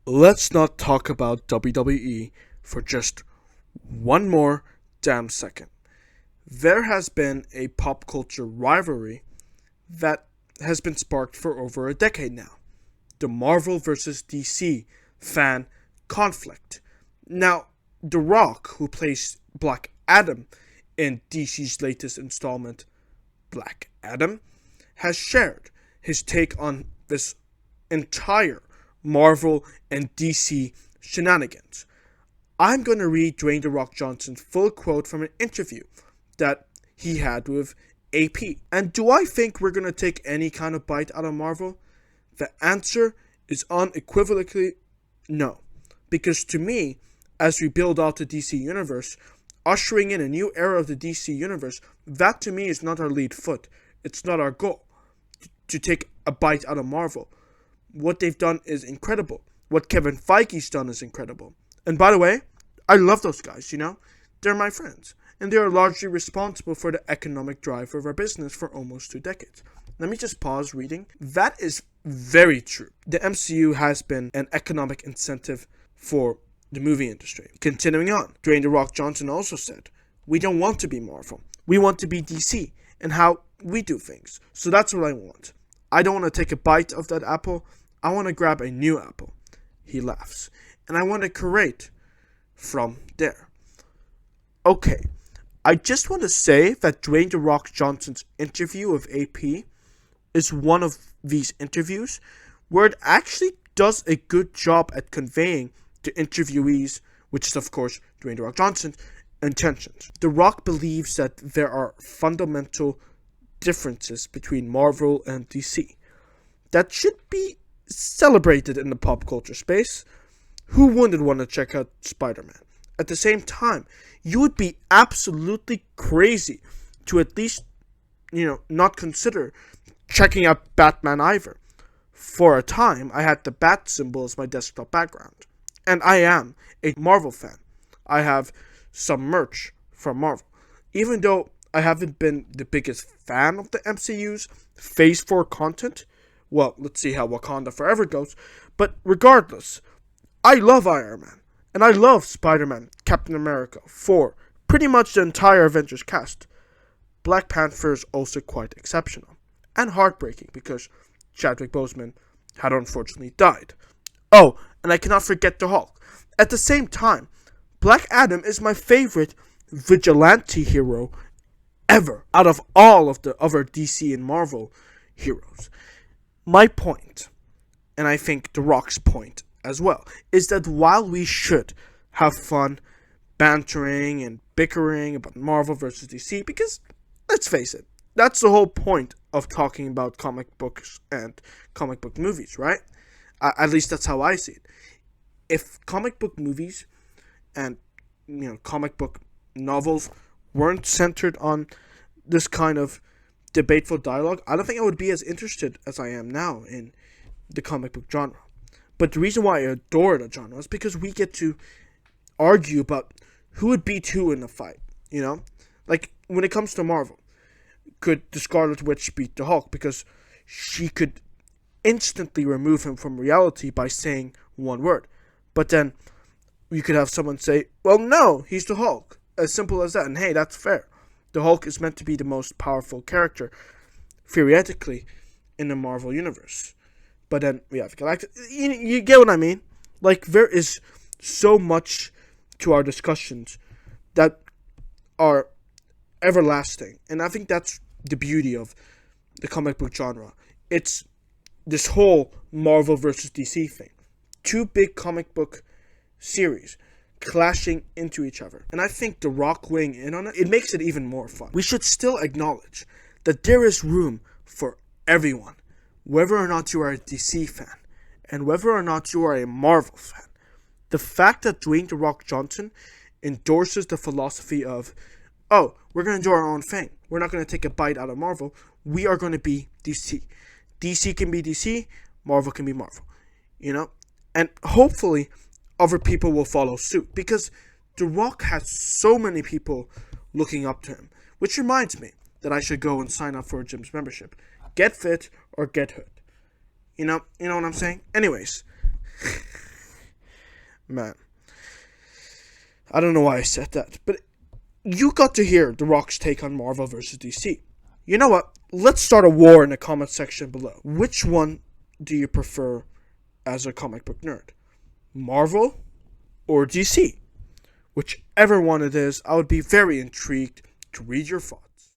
let's not talk about WWE for just one more damn second. There has been a pop culture rivalry that has been sparked for over a decade now. The Marvel vs. DC fan conflict. Now, The Rock, who plays Black Adam in DC's latest installment, Black Adam, has shared his take on this entire Marvel and DC shenanigans. I'm going to read Dwayne The Rock Johnson's full quote from an interview that he had with AP. And do I think we're going to take any kind of bite out of Marvel? The answer is unequivocally no. Because to me, as we build out the DC universe, ushering in a new era of the DC universe, that to me is not our lead foot. It's not our goal to take a bite out of Marvel. What they've done is incredible. What Kevin Feige's done is incredible. And by the way, I love those guys, They're my friends. And they are largely responsible for the economic drive of our business for almost 2 decades. Let me just pause reading. That is very true. The MCU has been an economic incentive for the movie industry. Continuing on, Dwayne The Rock Johnson also said, we don't want to be Marvel. We want to be DC and how we do things. So that's what I want. I don't want to take a bite of that apple. I want to grab a new apple. He laughs. And I want to create from there. Okay, I just want to say that Dwayne The Rock Johnson's interview with AP is one of these interviews where it actually does a good job at conveying the interviewee's, which is of course Dwayne The Rock Johnson's, intentions. The Rock believes that there are fundamental differences between Marvel and DC that should be celebrated in the pop culture space. Who wouldn't want to check out Spider-Man? At the same time, you would be absolutely crazy to at least, not consider checking out Batman either. For a time, I had the bat symbol as my desktop background. And I am a Marvel fan. I have some merch from Marvel. Even though I haven't been the biggest fan of the MCU's Phase 4 content, well, let's see how Wakanda Forever goes. But regardless, I love Iron Man. And I love Spider-Man, Captain America, Thor, pretty much the entire Avengers cast. Black Panther is also quite exceptional. And heartbreaking because Chadwick Boseman had unfortunately died. Oh, and I cannot forget the Hulk. At the same time, Black Adam is my favorite vigilante hero ever out of all of the other DC and Marvel heroes. My point, and I think The Rock's point as well, is that while we should have fun bantering and bickering about Marvel versus DC, because let's face it, that's the whole point of talking about comic books and comic book movies, right? At least that's how I see it. If comic book movies and comic book novels weren't centered on this kind of debateful dialogue, I don't think I would be as interested as I am now in the comic book genre. But the reason why I adore the genre is because we get to argue about who would beat who in the fight, Like, when it comes to Marvel, could the Scarlet Witch beat the Hulk? Because she could instantly remove him from reality by saying one word. But then you could have someone say, well, no, he's the Hulk. As simple as that. And hey, that's fair. The Hulk is meant to be the most powerful character, theoretically, in the Marvel universe. But then we have Galactus. You get what I mean? Like, there is so much to our discussions that are everlasting. And I think that's the beauty of the comic book genre. It's this whole Marvel versus DC thing. Two big comic book series clashing into each other. And I think The Rock weighing in on it, it makes it even more fun. We should still acknowledge that there is room for everyone, whether or not you are a DC fan, and whether or not you are a Marvel fan. The fact that Dwayne The Rock Johnson endorses the philosophy of, oh, we're going to do our own thing. We're not going to take a bite out of Marvel. We are going to be DC. DC can be DC, Marvel can be Marvel. And hopefully other people will follow suit, because The Rock has so many people looking up to him, which reminds me that I should go and sign up for a gym's membership. Get fit or get hood. You know what I'm saying? Anyways, Man, I don't know why I said that, but you got to hear The Rock's take on Marvel versus DC. You know what? Let's start a war in the comment section below. Which one do you prefer as a comic book nerd? Marvel or DC? Whichever one it is, I would be very intrigued to read your thoughts.